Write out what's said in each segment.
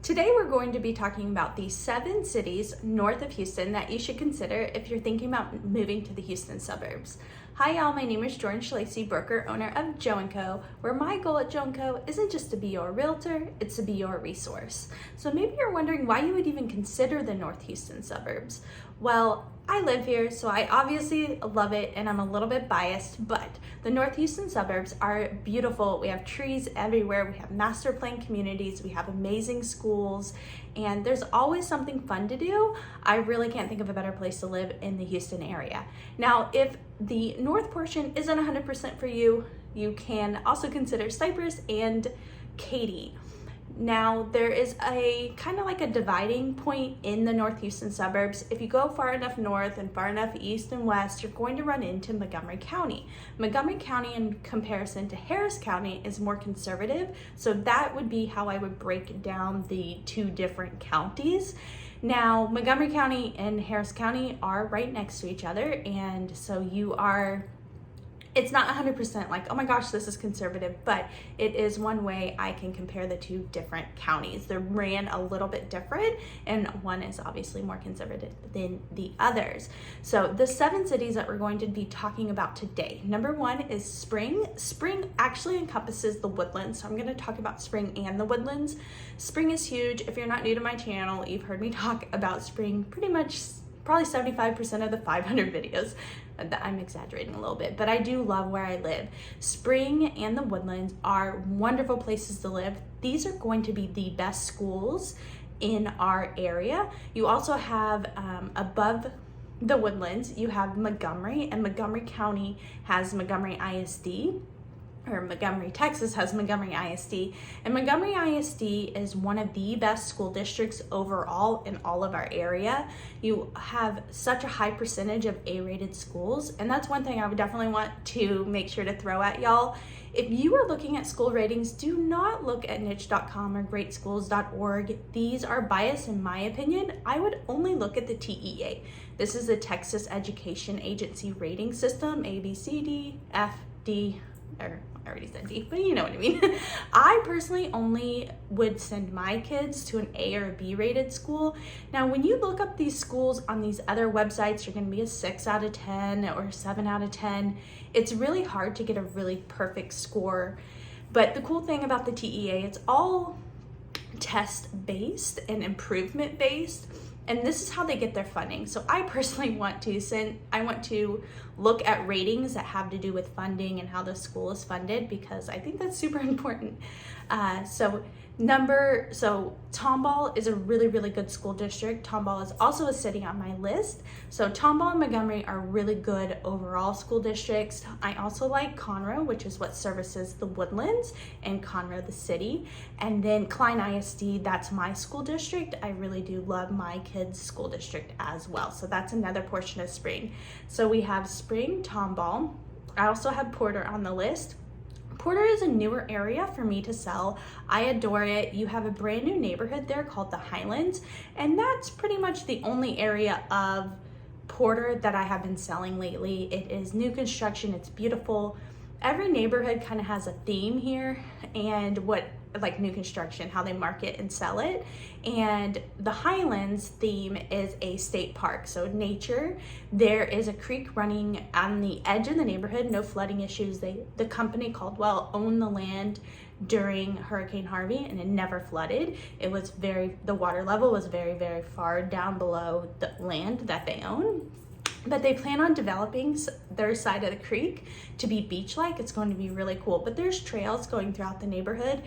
Today we're going to be talking about the 7 cities north of Houston that you should consider if you're thinking about moving to the Houston suburbs. Hi y'all, my name is 𝗓𝗔𝗟𝗟𝗢𝗓, broker, owner of 𝗑𝗟𝗟𝗡𝗚, where my goal at 𝗑𝗟𝗟𝗡𝗚 isn't just to be your realtor, it's to be your resource. So maybe you're wondering why you would even consider the North Houston suburbs. Well, I live here, so I obviously love it and I'm a little bit biased, but the North Houston suburbs are beautiful. We have trees everywhere, we have master plan communities, we have amazing schools, and there's always something fun to do. I really can't think of a better place to live in the Houston area. Now, if the north portion isn't 100% for you, you can also consider Cypress and Katy. Now, there is a kind of like a dividing point in the North Houston suburbs. If you go far enough north and far enough east and west, you're going to run into Montgomery County. Montgomery County, in comparison to Harris County, is more conservative. So that would be how I would break down the two different counties. Now, Montgomery County and Harris County are right next to each other, and so it's not 100% like, oh my gosh, this is conservative, but it is one way I can compare the two different counties. They're ran a little bit different, and one is obviously more conservative than the others. So the 7 cities that we're going to be talking about today. Number 1 is Spring. Spring actually encompasses the Woodlands, so I'm going to talk about Spring and the Woodlands. Spring is huge. If you're not new to my channel, you've heard me talk about Spring pretty much probably 75% of the 500 videos. I'm exaggerating a little bit, but I do love where I live. Spring and the Woodlands are wonderful places to live. These are going to be the best schools in our area. You also have above the Woodlands, you have Montgomery, and Montgomery County has Montgomery ISD. Or Montgomery, Texas has Montgomery ISD, and Montgomery ISD is one of the best school districts overall in all of our area. You have such a high percentage of A-rated schools, and that's one thing I would definitely want to make sure to throw at y'all. If you are looking at school ratings, do not look at niche.com or greatschools.org. These are biased in my opinion. I would only look at the TEA. This is the Texas Education Agency rating system, A, B, C, D, F, D, or I already said D, but you know what I mean. I personally only would send my kids to an A or a B rated school. Now, when you look up these schools on these other websites, you're gonna be a 6 out of 10 or 7 out of 10. It's really hard to get a really perfect score. But the cool thing about the TEA, it's all test-based and improvement-based. And this is how they get their funding. So I personally want to look at ratings that have to do with funding and how the school is funded, because I think that's super important. So Tomball is a really, really good school district. Tomball is also a city on my list. So Tomball and Montgomery are really good overall school districts. I also like Conroe, which is what services the Woodlands, and Conroe, the city. And then Caney ISD, that's my school district. I really do love my kids' school district as well. So that's another portion of Spring. So we have Spring, Tomball. I also have Porter on the list. Porter is a newer area for me to sell. I adore it. You have a brand new neighborhood there called the Highlands, and that's pretty much the only area of Porter that I have been selling lately. It is new construction, it's beautiful. Every neighborhood kind of has a theme here, and like new construction, how they market and sell it. And the Highlands theme is a state park, so nature. There is a creek running on the edge of the neighborhood, no flooding issues. The company Caldwell owned the land during Hurricane Harvey, and it never flooded. The water level was very, very far down below the land that they own. But they plan on developing their side of the creek to be beach-like. It's going to be really cool. But there's trails going throughout the neighborhood.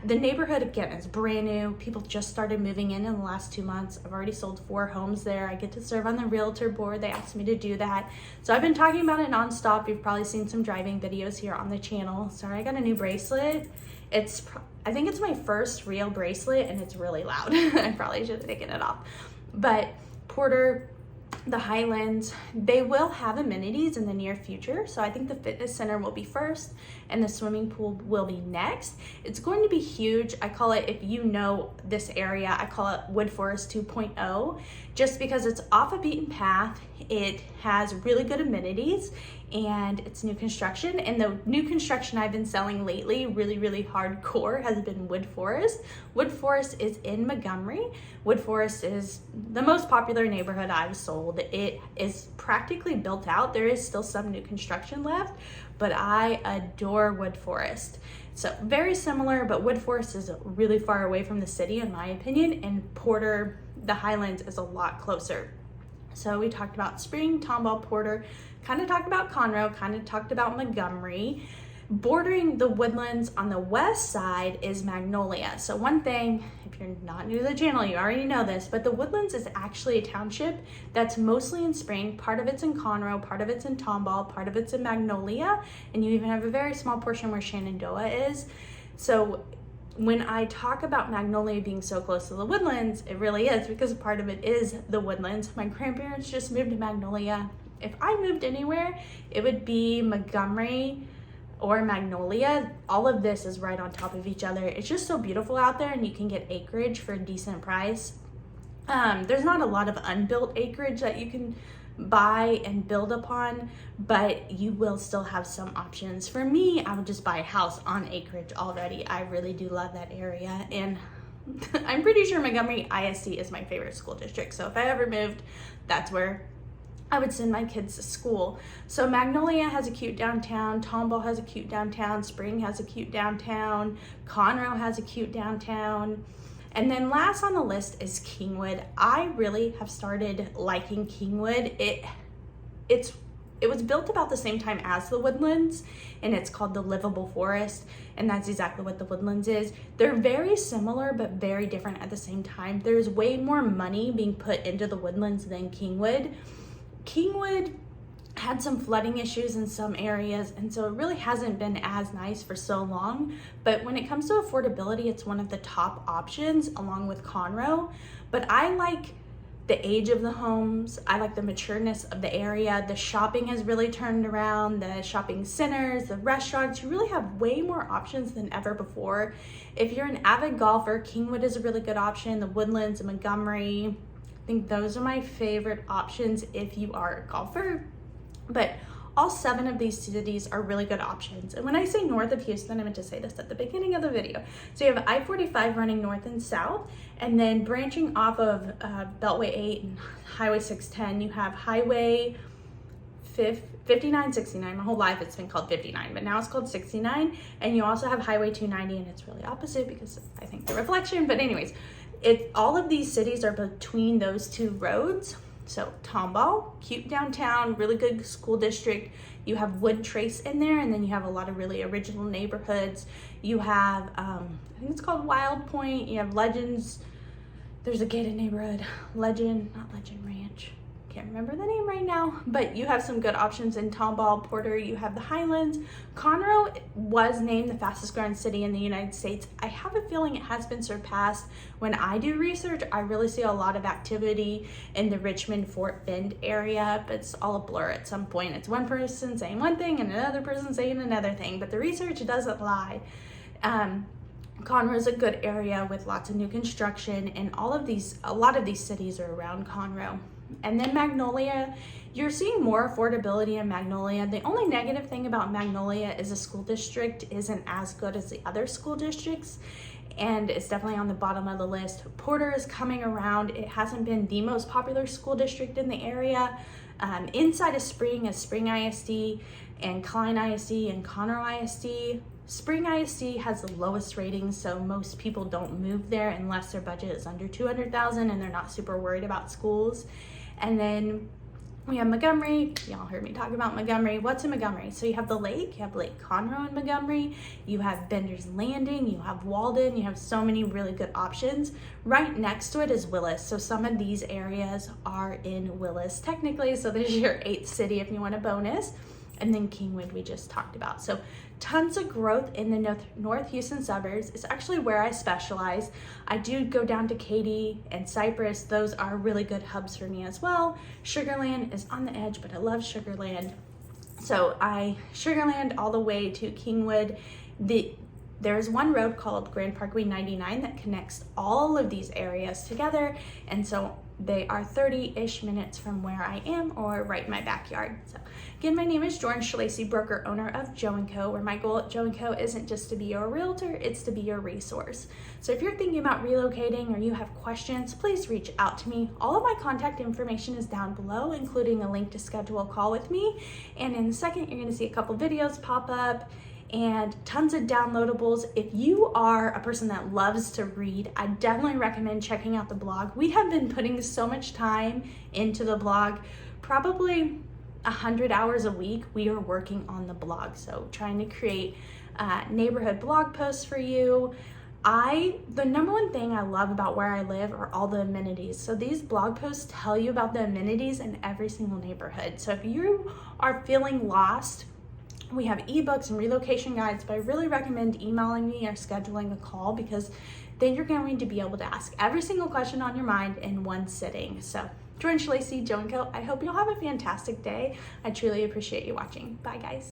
The neighborhood, again, is brand new. People just started moving in the last 2 months. I've already sold 4 homes there. I get to serve on the realtor board. They asked me to do that. So I've been talking about it nonstop. You've probably seen some driving videos here on the channel. Sorry, I got a new bracelet. I think it's my first real bracelet, and it's really loud. I probably should have taken it off. But Porter, the Highlands, they will have amenities in the near future. So I think the fitness center will be first, and the swimming pool will be next. It's going to be huge. I call it, if you know this area, I call it Wood Forest 2.0, just because it's off a beaten path. It has really good amenities, and it's new construction. And the new construction I've been selling lately, really hardcore, has been Wood Forest. Wood Forest is in Montgomery. Wood Forest is the most popular neighborhood I've sold. It is practically built out. There is still some new construction left, but I adore Wood Forest. So very similar, but Wood Forest is really far away from the city in my opinion, and Porter, the Highlands, is a lot closer. So we talked about Spring, Tomball, Porter, kind of talked about Conroe, kind of talked about Montgomery. Bordering the Woodlands on the west side is Magnolia. So one thing, if you're not new to the channel, you already know this, but the Woodlands is actually a township that's mostly in Spring. Part of it's in Conroe, part of it's in Tomball, part of it's in Magnolia, and you even have a very small portion where Shenandoah is. So when I talk about Magnolia being so close to the Woodlands, it really is, because part of it is the Woodlands. My grandparents just moved to Magnolia. If I moved anywhere, it would be Montgomery or Magnolia. All of this is right on top of each other. It's just so beautiful out there, and you can get acreage for a decent price. There's not a lot of unbuilt acreage that you can buy and build upon, but you will still have some options. For me, I would just buy a house on acreage already. I really do love that area, and I'm pretty sure Montgomery ISD is my favorite school district. So if I ever moved, that's where I would send my kids to school. So Magnolia has a cute downtown, Tomball has a cute downtown, Spring has a cute downtown, Conroe has a cute downtown. And then last on the list is Kingwood. I really have started liking Kingwood. It was built about the same time as the Woodlands, and it's called the Livable Forest, and that's exactly what the Woodlands is. They're very similar but very different at the same time. There's way more money being put into the Woodlands than Kingwood. Kingwood had some flooding issues in some areas, and so it really hasn't been as nice for so long. But when it comes to affordability, it's one of the top options along with Conroe. But I like the age of the homes. I like the matureness of the area. The shopping has really turned around, the shopping centers, the restaurants. You really have way more options than ever before. If you're an avid golfer, Kingwood is a really good option. The Woodlands and Montgomery, I think those are my favorite options if you are a golfer. But all 7 of these cities are really good options. And when I say north of Houston, I meant to say this at the beginning of the video. So you have I-45 running north and south, and then branching off of Beltway 8 and Highway 610, you have Highway 59, 69. My whole life it's been called 59, but now it's called 69. And you also have Highway 290, and it's really opposite because I think the reflection. But anyways, all of these cities are between those 2 roads. So Tomball, cute downtown, really good school district. You have Wood Trace in there, and then you have a lot of really original neighborhoods. You have, I think it's called Wild Point. You have Legends. There's a gated neighborhood, not Legend Ranch. Can't remember the name right now, but you have some good options in Tomball, Porter. You have the Highlands. Conroe was named the fastest growing city in the United States. I have a feeling it has been surpassed. When I do research, I really see a lot of activity in the Richmond-Fort Bend area, but it's all a blur at some point. It's one person saying one thing and another person saying another thing, but the research doesn't lie. Conroe is a good area with lots of new construction, and a lot of these cities are around Conroe. And then Magnolia, you're seeing more affordability in Magnolia. The only negative thing about Magnolia is the school district isn't as good as the other school districts, and it's definitely on the bottom of the list. Porter is coming around. It hasn't been the most popular school district in the area. Inside of Spring is Spring ISD and Klein ISD and Conroe ISD. Spring ISD has the lowest ratings, so most people don't move there unless their budget is under $200,000 and they're not super worried about schools. And then we have Montgomery. Y'all heard me talk about Montgomery. What's in Montgomery? So you have the lake, you have Lake Conroe in Montgomery, you have Bender's Landing, you have Walden, you have so many really good options. Right next to it is Willis. So some of these areas are in Willis technically, so there's your 8th city if you want a bonus. And then Kingwood we just talked about. So tons of growth in the North Houston suburbs. It's actually where I specialize. I do go down to Katy and Cypress. Those are really good hubs for me as well. Sugar Land is on the edge, but I love Sugar Land. So Sugar Land all the way to Kingwood. There's one road called Grand Parkway 99 that connects all of these areas together, and so they are 30-ish minutes from where I am, or right in my backyard. So again, my name is 𝗔𝗓𝗟𝗔𝗡𝗟𝗍, broker owner of 𝗏&Co, where my goal at 𝗏&Co isn't just to be your realtor, it's to be your resource. So if you're thinking about relocating or you have questions, please reach out to me. All of my contact information is down below, including a link to schedule a call with me. And in a second, you're gonna see a couple videos pop up and tons of downloadables. If you are a person that loves to read, I definitely recommend checking out the blog. We have been putting so much time into the blog, probably 100 hours a week we are working on the blog. So trying to create neighborhood blog posts for you. The number one thing I love about where I live are all the amenities. So these blog posts tell you about the amenities in every single neighborhood. So if you are feeling lost, we have ebooks and relocation guides, but I really recommend emailing me or scheduling a call, because then you're going to be able to ask every single question on your mind in one sitting. So 𝗔𝗓𝗟𝗟𝗧𝗔𝗏, I hope you'll have a fantastic day. I truly appreciate you watching. Bye guys.